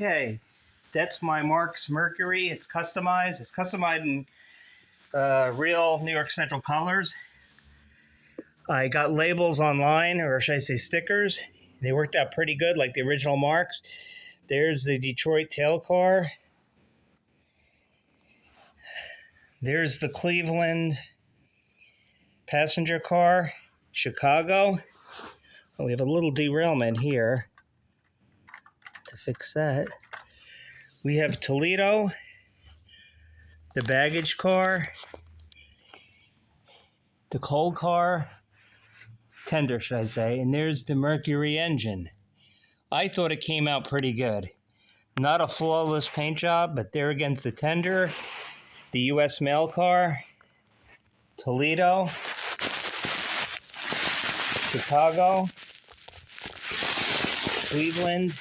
Okay, that's my Marx Mercury. It's customized. It's customized in real New York Central colors. I got labels online, or should I say stickers. They worked out pretty good, like the original Marx. There's the Detroit tail car. There's the Cleveland passenger car. Chicago. Well, we have a little derailment here. To fix that, we have Toledo, the baggage car, the coal car, tender should I say, and there's the Mercury engine. I thought it came out pretty good. Not a flawless paint job, but there against the tender, the US mail car, Toledo, Chicago, Cleveland,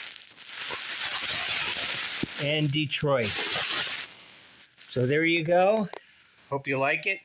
and Detroit. So there you go. Hope you like it.